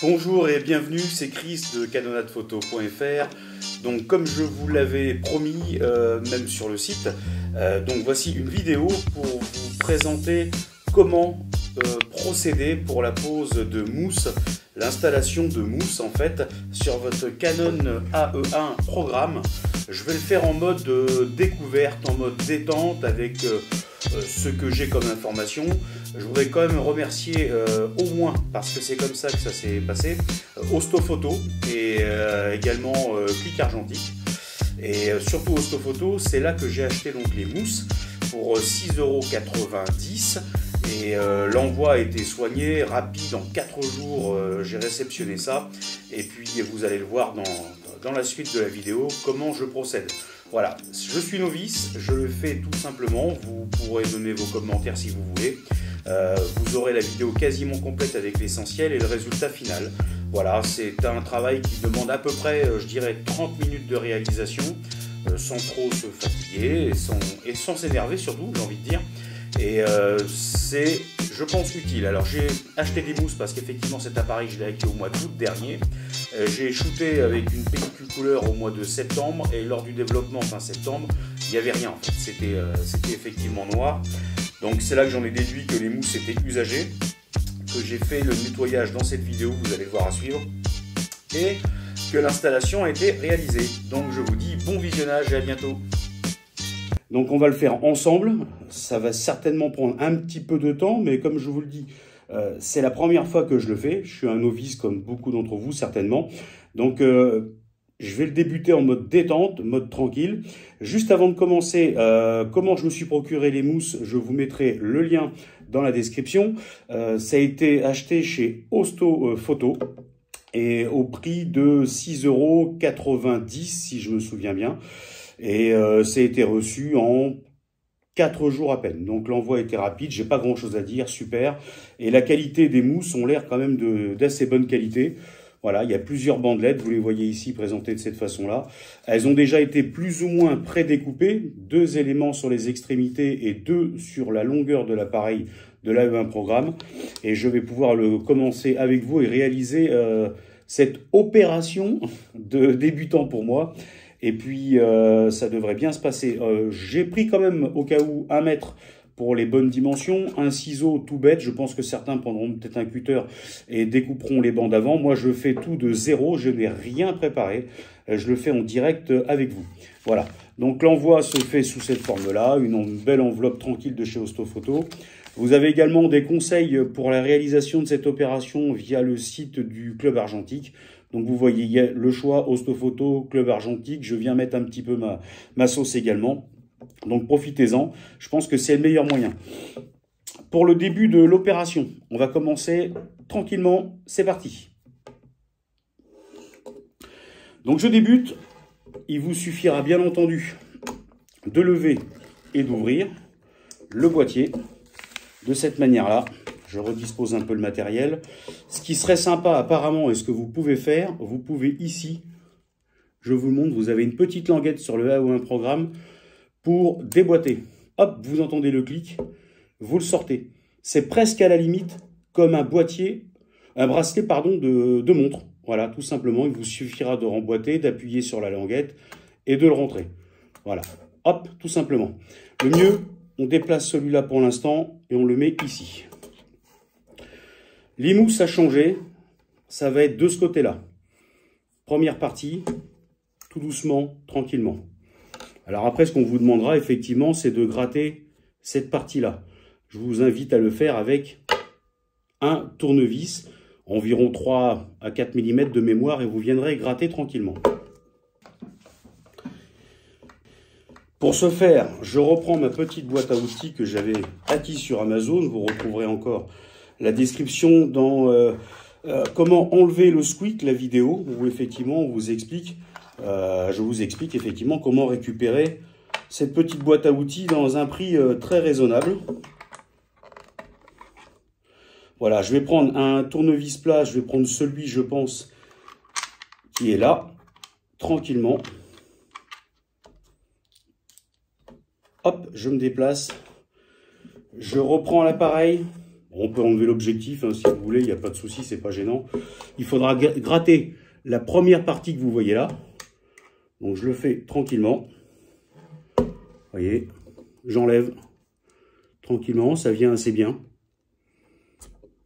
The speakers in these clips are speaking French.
Bonjour et bienvenue, c'est Chris de canonadephoto.fr. Donc comme je vous l'avais promis, même sur le site, donc voici une vidéo pour vous présenter comment procéder pour la pose de mousse, l'installation de mousse en fait sur votre Canon AE1 programme. Je vais le faire en mode découverte, en mode détente avec ce que j'ai comme information. Je voudrais quand même remercier au moins, parce que c'est comme ça que ça s'est passé, Ostophoto et également Clic Argentique. Et surtout Ostophoto, c'est là que j'ai acheté donc les mousses pour 6,90 €. Et l'envoi a été soigné, rapide, en 4 jours, j'ai réceptionné ça. Et puis vous allez le voir dans la suite de la vidéo, comment je procède. Voilà, je suis novice, je le fais tout simplement, vous pourrez donner vos commentaires si vous voulez. Vous aurez la vidéo quasiment complète avec l'essentiel et le résultat final. Voilà, c'est un travail qui demande à peu près, je dirais, 30 minutes de réalisation, sans trop se fatiguer et sans s'énerver surtout, j'ai envie de dire. Et c'est, je pense, utile. Alors j'ai acheté des mousses parce qu'effectivement cet appareil je l'ai acquis au mois d'août dernier. J'ai shooté avec une pellicule couleur au mois de septembre et lors du développement fin septembre, il n'y avait rien en fait. C'était effectivement noir. Donc c'est là que j'en ai déduit que les mousses étaient usagées, que j'ai fait le nettoyage dans cette vidéo, vous allez le voir à suivre, et que l'installation a été réalisée. Donc je vous dis bon visionnage et à bientôt. Donc on va le faire ensemble, ça va certainement prendre un petit peu de temps, mais comme je vous le dis, c'est la première fois que je le fais. Je suis un novice comme beaucoup d'entre vous certainement. Donc je vais le débuter en mode détente, mode tranquille. Juste avant de commencer, comment je me suis procuré les mousses, je vous mettrai le lien dans la description. Ça a été acheté chez Ostophoto et au prix de 6,90 € si je me souviens bien. Et ça a été reçu en 4 jours à peine. Donc l'envoi était rapide, j'ai pas grand chose à dire, super. Et la qualité des mousses ont l'air quand même d'assez bonne qualité. Voilà, il y a plusieurs bandelettes, vous les voyez ici présentées de cette façon-là. Elles ont déjà été plus ou moins prédécoupées, 2 éléments sur les extrémités et 2 sur la longueur de l'appareil de l'AE1 programme. Et je vais pouvoir le commencer avec vous et réaliser cette opération de débutant pour moi. Et puis, ça devrait bien se passer. J'ai pris quand même, au cas où, 1 mètre pour les bonnes dimensions. Un ciseau tout bête. Je pense que certains prendront peut-être un cutter et découperont les bandes avant. Moi, je fais tout de zéro. Je n'ai rien préparé. Je le fais en direct avec vous. Voilà. Donc, l'envoi se fait sous cette forme-là. Une belle enveloppe tranquille de chez Ostophoto. Vous avez également des conseils pour la réalisation de cette opération via le site du Club Argentique. Donc vous voyez, il y a le choix Ostophoto, Club Argentique. Je viens mettre un petit peu ma sauce également. Donc profitez-en. Je pense que c'est le meilleur moyen. Pour le début de l'opération, on va commencer tranquillement. C'est parti. Donc je débute. Il vous suffira bien entendu de lever et d'ouvrir le boîtier de cette manière-là. Je redispose un peu le matériel. Ce qui serait sympa apparemment, et ce que vous pouvez faire, vous pouvez ici, je vous le montre, vous avez une petite languette sur le AE1 programme pour déboîter. Hop, vous entendez le clic, vous le sortez. C'est presque à la limite comme un boîtier, un bracelet pardon, de montre. Voilà, tout simplement, il vous suffira de remboîter, d'appuyer sur la languette et de le rentrer. Voilà, hop, tout simplement. Le mieux, on déplace celui-là pour l'instant et on le met ici. Les mousses à changer, ça va être de ce côté-là. Première partie, tout doucement, tranquillement. Alors après, ce qu'on vous demandera, effectivement, c'est de gratter cette partie-là. Je vous invite à le faire avec un tournevis, environ 3 à 4 mm de mémoire, et vous viendrez gratter tranquillement. Pour ce faire, je reprends ma petite boîte à outils que j'avais acquise sur Amazon. Vous retrouverez encore la description dans comment enlever le squeak, la vidéo, où effectivement on vous explique, je vous explique effectivement comment récupérer cette petite boîte à outils dans un prix très raisonnable. Voilà, je vais prendre un tournevis plat, je vais prendre celui, je pense, qui est là, tranquillement. Hop, je me déplace. Je reprends l'appareil. On peut enlever l'objectif hein, si vous voulez, il n'y a pas de souci, c'est pas gênant. Il faudra gratter la première partie que vous voyez là. Donc je le fais tranquillement. Vous voyez, j'enlève tranquillement, ça vient assez bien.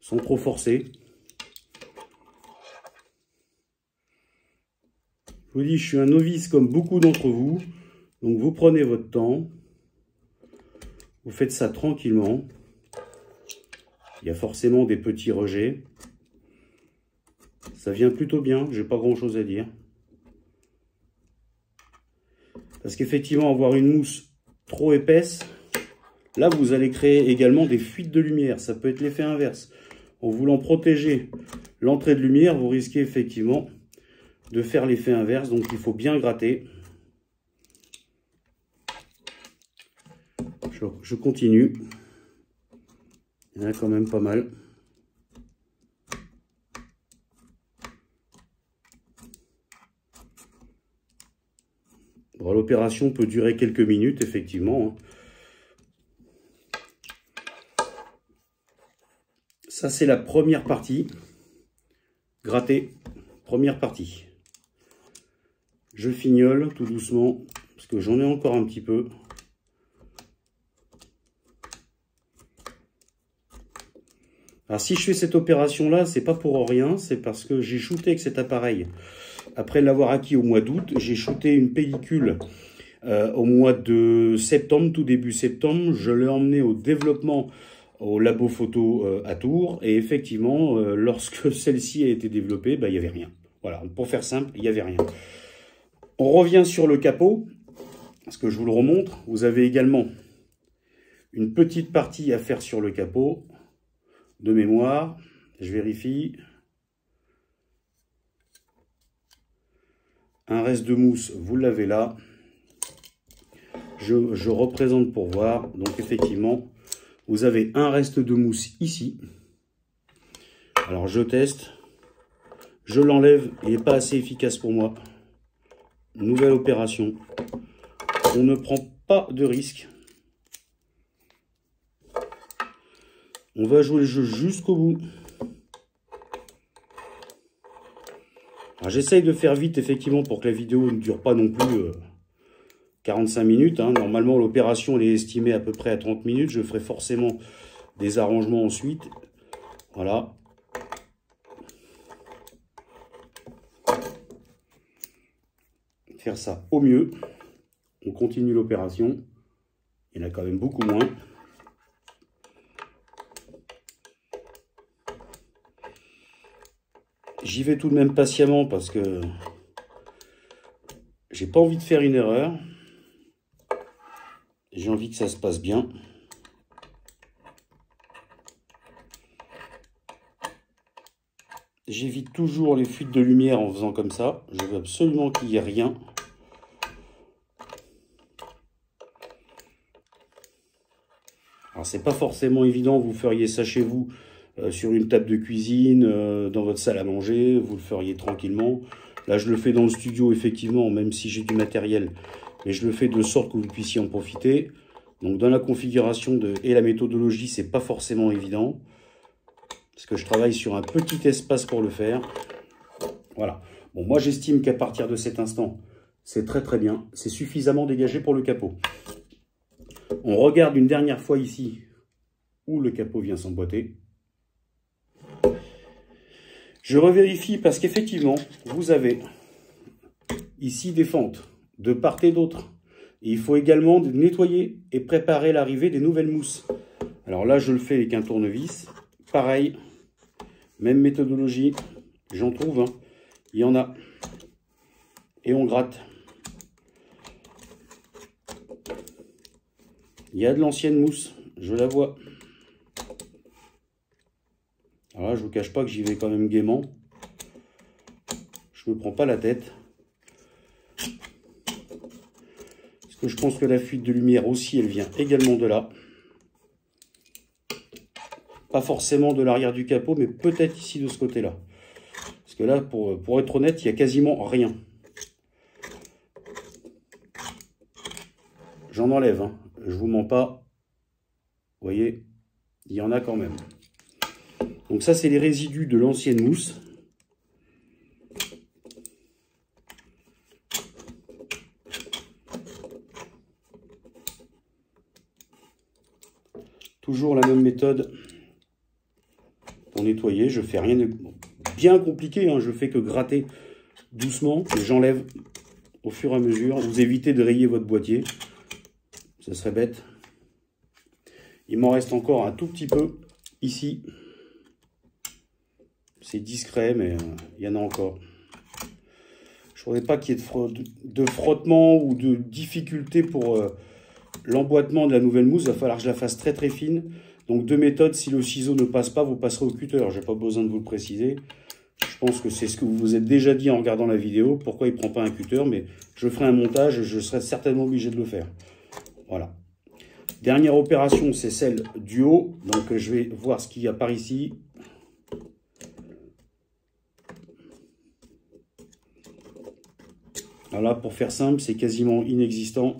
Sans trop forcer. Je vous dis, je suis un novice comme beaucoup d'entre vous. Donc vous prenez votre temps. Vous faites ça tranquillement. Il y a forcément des petits rejets. Ça vient plutôt bien, j'ai pas grand chose à dire. Parce qu'effectivement, avoir une mousse trop épaisse, là vous allez créer également des fuites de lumière. Ça peut être l'effet inverse. En voulant protéger l'entrée de lumière, vous risquez effectivement de faire l'effet inverse. Donc il faut bien gratter. Je continue. Il y en a quand même pas mal. Bon, l'opération peut durer quelques minutes, effectivement. Ça, c'est la première partie. Gratter, première partie. Je fignole tout doucement, parce que j'en ai encore un petit peu. Alors si je fais cette opération là, c'est pas pour rien, c'est parce que j'ai shooté avec cet appareil. Après l'avoir acquis au mois d'août, j'ai shooté une pellicule au mois de septembre, tout début septembre. Je l'ai emmené au développement au labo photo à Tours. Et effectivement, lorsque celle-ci a été développée, il n'y avait rien. Voilà, pour faire simple, il n'y avait rien. On revient sur le capot, parce que je vous le remontre. Vous avez également une petite partie à faire sur le capot. De mémoire, je vérifie. Un reste de mousse, vous l'avez là. Je représente pour voir. Donc effectivement, vous avez un reste de mousse ici. Alors je teste. Je l'enlève, il n'est pas assez efficace pour moi. Nouvelle opération. On ne prend pas de risque. On va jouer le jeu jusqu'au bout. J'essaye de faire vite, effectivement, pour que la vidéo ne dure pas non plus 45 minutes. Hein. Normalement, l'opération elle est estimée à peu près à 30 minutes. Je ferai forcément des arrangements ensuite. Voilà. Faire ça au mieux. On continue l'opération. Il y en a quand même beaucoup moins. J'y vais tout de même patiemment parce que j'ai pas envie de faire une erreur. J'ai envie que ça se passe bien. J'évite toujours les fuites de lumière en faisant comme ça. Je veux absolument qu'il n'y ait rien. Alors c'est pas forcément évident, vous feriez ça chez vous. Sur une table de cuisine, dans votre salle à manger, vous le feriez tranquillement. Là, je le fais dans le studio, effectivement, même si j'ai du matériel. Mais je le fais de sorte que vous puissiez en profiter. Donc, dans la configuration et la méthodologie, c'est pas forcément évident. Parce que je travaille sur un petit espace pour le faire. Voilà. Bon, moi, j'estime qu'à partir de cet instant, c'est très très bien. C'est suffisamment dégagé pour le capot. On regarde une dernière fois ici où le capot vient s'emboîter. Je revérifie parce qu'effectivement, vous avez ici des fentes de part et d'autre. Il faut également nettoyer et préparer l'arrivée des nouvelles mousses. Alors là, je le fais avec un tournevis. Pareil, même méthodologie. J'en trouve, hein. Il y en a. Et on gratte. Il y a de l'ancienne mousse, je la vois. Alors là, je ne vous cache pas que j'y vais quand même gaiement. Je ne me prends pas la tête. Parce que je pense que la fuite de lumière aussi, elle vient également de là. Pas forcément de l'arrière du capot, mais peut-être ici de ce côté-là. Parce que là, pour être honnête, il n'y a quasiment rien. J'en enlève, hein. Je ne vous mens pas. voyez, il y en a quand même. Donc ça, c'est les résidus de l'ancienne mousse. Toujours la même méthode pour nettoyer. Je fais rien de bien compliqué, hein. Je fais que gratter doucement et j'enlève au fur et à mesure. Vous évitez de rayer votre boîtier. Ça serait bête. Il m'en reste encore un tout petit peu ici. C'est discret, mais il y en a encore. Je ne voudrais pas qu'il y ait de frottement ou de difficulté pour l'emboîtement de la nouvelle mousse. Il va falloir que je la fasse très très fine. Donc deux méthodes, si le ciseau ne passe pas, vous passerez au cutter. Je n'ai pas besoin de vous le préciser. Je pense que c'est ce que vous vous êtes déjà dit en regardant la vidéo. Pourquoi il ne prend pas un cutter? Mais je ferai un montage, je serai certainement obligé de le faire. Voilà. Dernière opération, c'est celle du haut. Donc je vais voir ce qu'il y a par ici. Alors là, pour faire simple, c'est quasiment inexistant.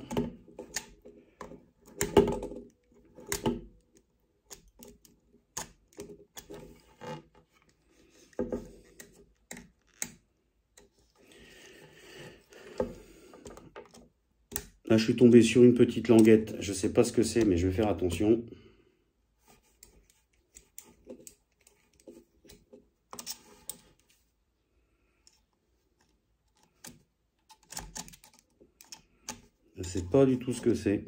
Là, je suis tombé sur une petite languette. Je ne sais pas ce que c'est, mais je vais faire attention. Je ne sais pas du tout ce que c'est.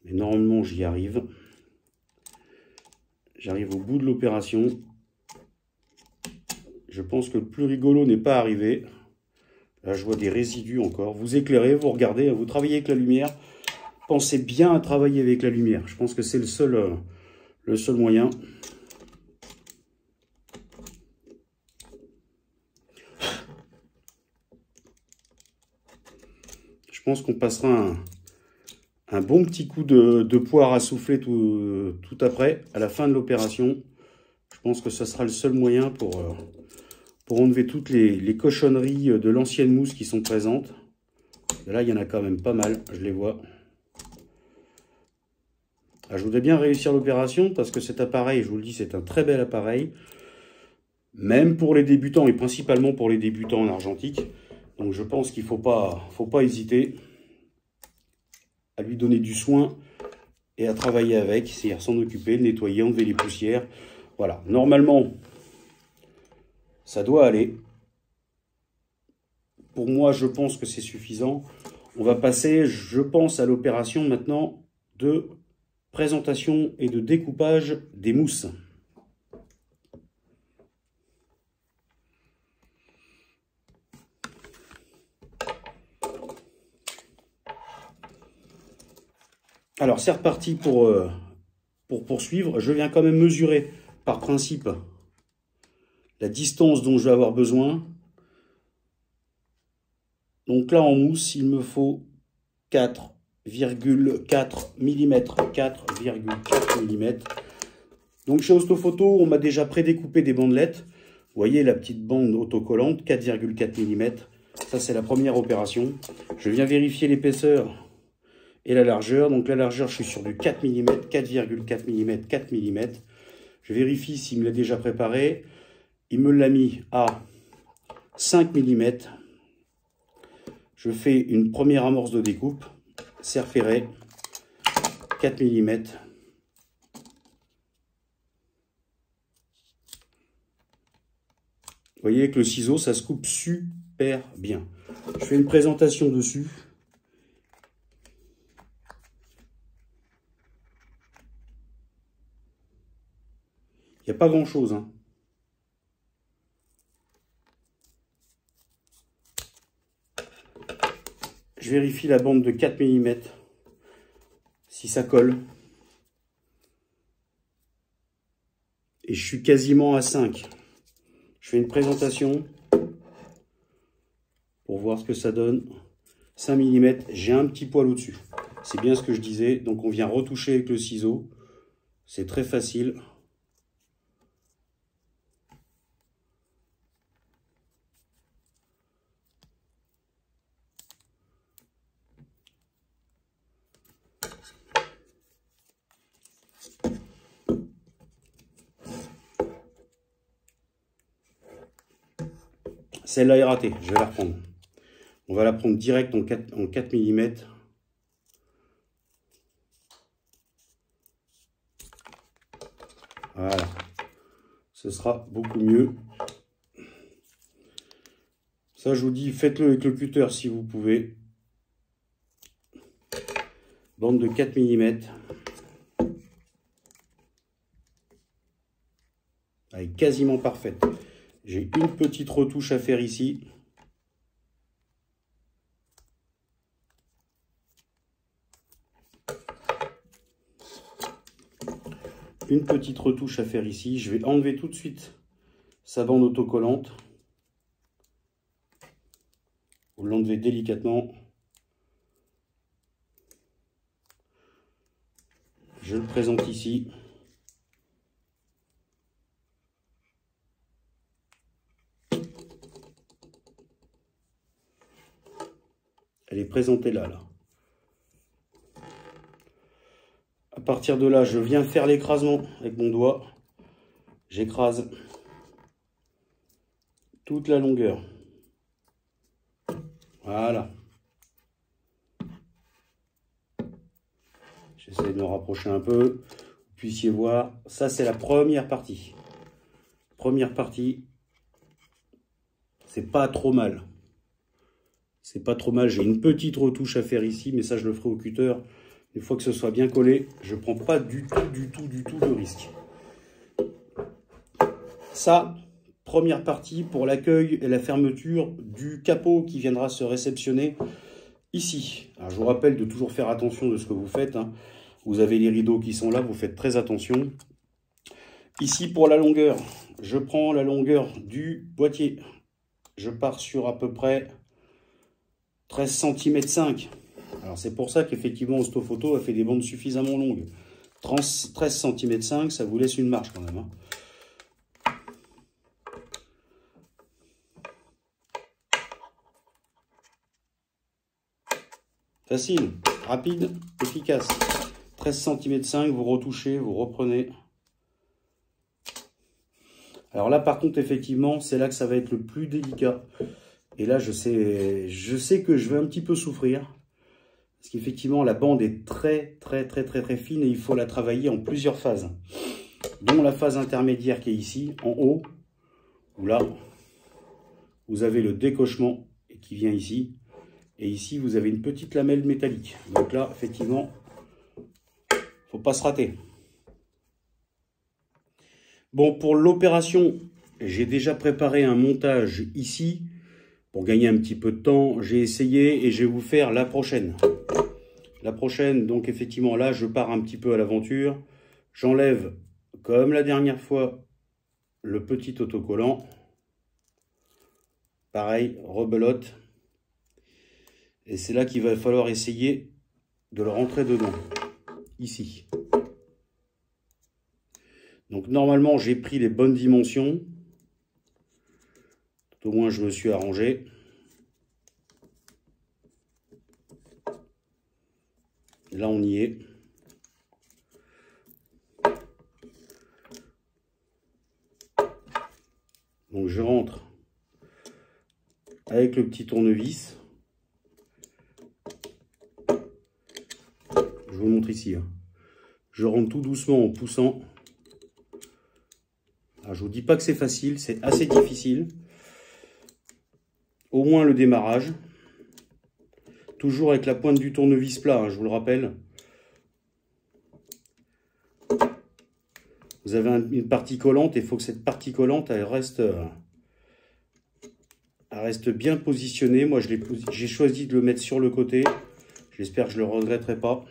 Mais normalement, j'y arrive. J'arrive au bout de l'opération. Je pense que le plus rigolo n'est pas arrivé. Là, je vois des résidus encore. Vous éclairez, vous regardez, vous travaillez avec la lumière. Pensez bien à travailler avec la lumière. Je pense que c'est le seul moyen. Je pense qu'on passera un bon petit coup de poire à souffler tout après, à la fin de l'opération. Je pense que ce sera le seul moyen pour enlever toutes les cochonneries de l'ancienne mousse qui sont présentes. Et là, il y en a quand même pas mal, je les vois. Ah, je voudrais bien réussir l'opération parce que cet appareil, je vous le dis, c'est un très bel appareil. Même pour les débutants et principalement pour les débutants en argentique. Donc je pense qu'il ne faut pas hésiter à lui donner du soin et à travailler avec, c'est-à-dire s'en occuper, nettoyer, enlever les poussières. Voilà, normalement, ça doit aller. Pour moi, je pense que c'est suffisant. On va passer, je pense, à l'opération maintenant de présentation et de découpage des mousses. Alors, c'est reparti pour poursuivre. Je viens quand même mesurer par principe la distance dont je vais avoir besoin. Donc là, en mousse, il me faut 4,4 mm. 4,4 mm. Donc chez Ostophoto, on m'a déjà prédécoupé des bandelettes. Vous voyez la petite bande autocollante, 4,4 mm. Ça, c'est la première opération. Je viens vérifier l'épaisseur et la largeur. Donc la largeur, je suis sur du 4 mm, 4,4 mm, 4 mm. Je vérifie s'il me l'a déjà préparé. Il me l'a mis à 5 mm. Je fais une première amorce de découpe, serre ferrée, 4 mm. Vous voyez avec le ciseau, ça se coupe super bien. Je fais une présentation dessus. Il n'y a pas grand-chose, hein. Je vérifie la bande de 4 mm, si ça colle. Et je suis quasiment à 5. Je fais une présentation pour voir ce que ça donne. 5 mm, j'ai un petit poil au-dessus. C'est bien ce que je disais. Donc on vient retoucher avec le ciseau. C'est très facile. Celle-là est ratée, je vais la reprendre. On va la prendre direct en 4 mm. Voilà. Ce sera beaucoup mieux. Ça, je vous dis, faites-le avec le cutter si vous pouvez. Bande de 4 mm. Elle est quasiment parfaite. J'ai une petite retouche à faire ici. Une petite retouche à faire ici. Je vais enlever tout de suite sa bande autocollante. Vous l'enlevez délicatement. Je le présente ici. Elle est présentée là. À partir de là, je viens faire l'écrasement avec mon doigt. J'écrase toute la longueur. Voilà. J'essaie de me rapprocher un peu. Vous puissiez voir. Ça, c'est la première partie. Première partie. C'est pas trop mal. C'est pas trop mal. J'ai une petite retouche à faire ici, mais ça, je le ferai au cutter. Une fois que ce soit bien collé, je ne prends pas du tout de risque. Ça, première partie pour l'accueil et la fermeture du capot qui viendra se réceptionner ici. Alors, je vous rappelle de toujours faire attention de ce que vous faites. Hein. Vous avez les rideaux qui sont là, vous faites très attention. Ici, pour la longueur, je prends la longueur du boîtier. Je pars sur à peu près 13,5 cm. Alors c'est pour ça qu'effectivement Ostophoto a fait des bandes suffisamment longues. 13,5 cm, ça vous laisse une marge quand même. Hein. Facile, rapide, efficace. 13,5 cm, vous retouchez, vous reprenez. Alors là par contre effectivement, c'est là que ça va être le plus délicat. Et là je sais que je vais un petit peu souffrir. Parce qu'effectivement, la bande est très fine et il faut la travailler en plusieurs phases. Dont la phase intermédiaire qui est ici, en haut, où là, vous avez le décochement qui vient ici. Et ici, vous avez une petite lamelle métallique. Donc là, effectivement, il ne faut pas se rater. Bon, pour l'opération, j'ai déjà préparé un montage ici. Pour gagner un petit peu de temps, j'ai essayé et je vais vous faire la prochaine. La prochaine, donc effectivement, là, je pars un petit peu à l'aventure. J'enlève, comme la dernière fois, le petit autocollant. Pareil, rebelote. Et c'est là qu'il va falloir essayer de le rentrer dedans. Ici. Donc normalement, j'ai pris les bonnes dimensions. Tout au moins, je me suis arrangé. Là, on y est. Donc, je rentre avec le petit tournevis. Je vous le montre ici. Hein. Je rentre tout doucement en poussant. Alors, je ne vous dis pas que c'est facile, c'est assez difficile. Au moins le démarrage. Toujours avec la pointe du tournevis plat, hein, je vous le rappelle. Vous avez une partie collante et il faut que cette partie collante elle reste bien positionnée. Moi, j'ai choisi de le mettre sur le côté. J'espère que je ne le regretterai pas.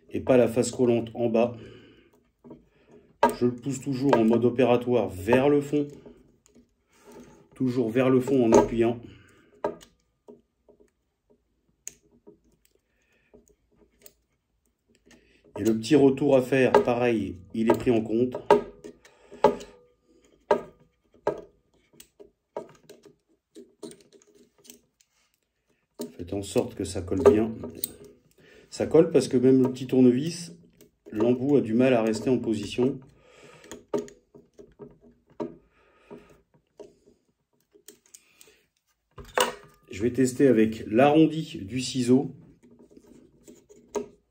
Et pas la face collante en bas. Je le pousse toujours en mode opératoire vers le fond. Toujours vers le fond en appuyant. Et le petit retour à faire, pareil, il est pris en compte. Faites en sorte que ça colle bien. Ça colle parce que même le petit tournevis, l'embout a du mal à rester en position. je vais tester avec l'arrondi du ciseau.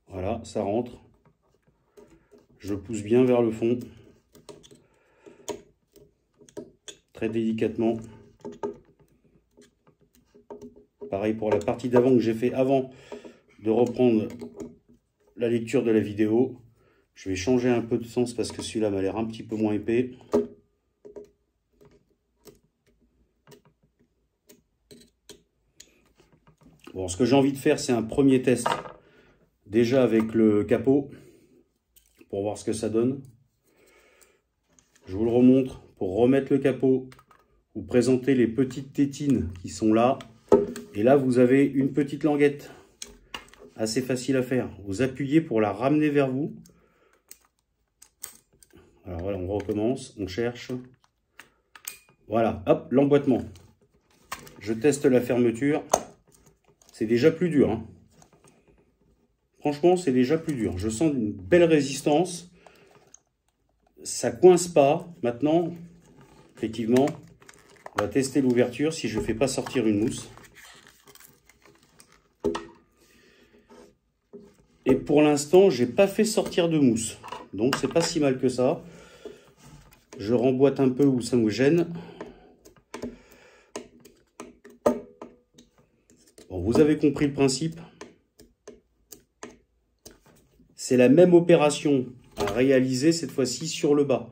Voilà, ça rentre. Je pousse bien vers le fond. Très délicatement. Pareil pour la partie d'avant que j'ai fait avant de reprendre la lecture de la vidéo. Je vais changer un peu de sens parce que celui-là m'a l'air un petit peu moins épais. Bon, ce que j'ai envie de faire, c'est un premier test. Déjà avec le capot. Pour voir ce que ça donne. Je vous le remontre. Pour remettre le capot, vous présentez les petites tétines qui sont là. Et là, vous avez une petite languette. Assez facile à faire. Vous appuyez pour la ramener vers vous. Alors voilà, on recommence. On cherche. Voilà, hop, l'emboîtement. Je teste la fermeture. C'est déjà plus dur. Hein. Franchement, c'est déjà plus dur. Je sens une belle résistance. Ça coince pas. Maintenant, effectivement, on va tester l'ouverture si je ne fais pas sortir une mousse. Et pour l'instant, j'ai pas fait sortir de mousse. Donc, c'est pas si mal que ça. Je remboîte un peu où ça me gêne. Bon, vous avez compris le principe. C'est la même opération à réaliser cette fois-ci sur le bas.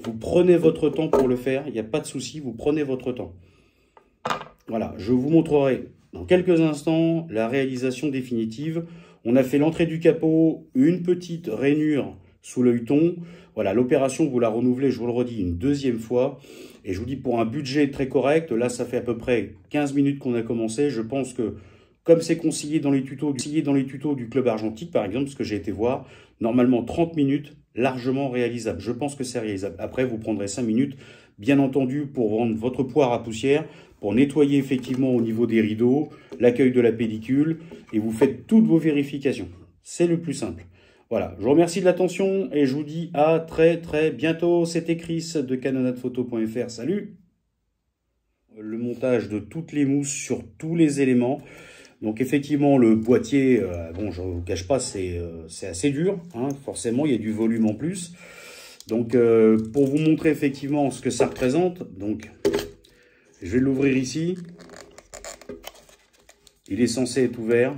Vous prenez votre temps pour le faire. Il n'y a pas de souci, vous prenez votre temps. Voilà, je vous montrerai dans quelques instants la réalisation définitive. On a fait l'entrée du capot, une petite rainure sous l'œilleton. Voilà, l'opération, vous la renouvelez, je vous le redis, une deuxième fois. Et je vous dis, pour un budget très correct, là, ça fait à peu près 15 minutes qu'on a commencé. Je pense que, comme c'est conseillé dans les tutos du Club Argentique, par exemple, ce que j'ai été voir, normalement 30 minutes, largement réalisable. Je pense que c'est réalisable. Après, vous prendrez 5 minutes, bien entendu, pour rendre votre poire à poussière, pour nettoyer effectivement au niveau des rideaux, l'accueil de la pellicule, et vous faites toutes vos vérifications. C'est le plus simple. Voilà, je vous remercie de l'attention et je vous dis à très bientôt. C'était Chris de canonadephoto.fr. Salut! Le montage de toutes les mousses sur tous les éléments. Donc effectivement, le boîtier, bon, je ne vous cache pas, c'est assez dur. Hein, forcément, il y a du volume en plus. Donc, pour vous montrer effectivement ce que ça représente, donc, je vais l'ouvrir ici. Il est censé être ouvert.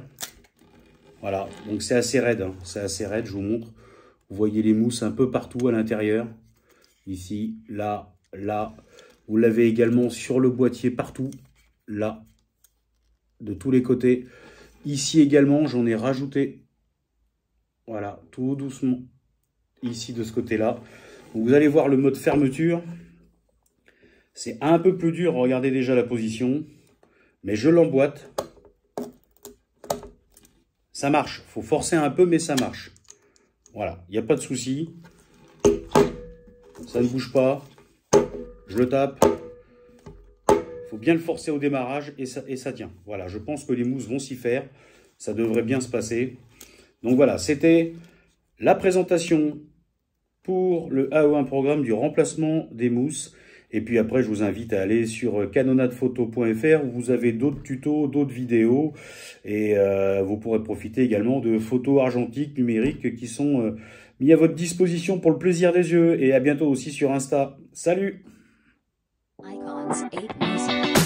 Voilà, donc c'est assez raide. Hein, c'est assez raide, je vous montre. Vous voyez les mousses un peu partout à l'intérieur. Ici, là, là. Vous l'avez également sur le boîtier partout. Là. De tous les côtés. Ici également, j'en ai rajouté. Voilà, tout doucement. Ici, de ce côté-là. Vous allez voir le mode fermeture. C'est un peu plus dur. Regardez déjà la position. Mais je l'emboîte. Ça marche. Il faut forcer un peu, mais ça marche. Voilà, il n'y a pas de souci. Ça ne bouge pas. Je le tape. Il faut bien le forcer au démarrage et ça tient. Voilà, je pense que les mousses vont s'y faire. Ça devrait bien se passer. Donc voilà, c'était la présentation pour le AO1 programme du remplacement des mousses. Et puis après, je vous invite à aller sur canonadephoto.fr où vous avez d'autres tutos, d'autres vidéos. Et vous pourrez profiter également de photos argentiques, numériques qui sont mis à votre disposition pour le plaisir des yeux. Et à bientôt aussi sur Insta. Salut! Icons 8 Music.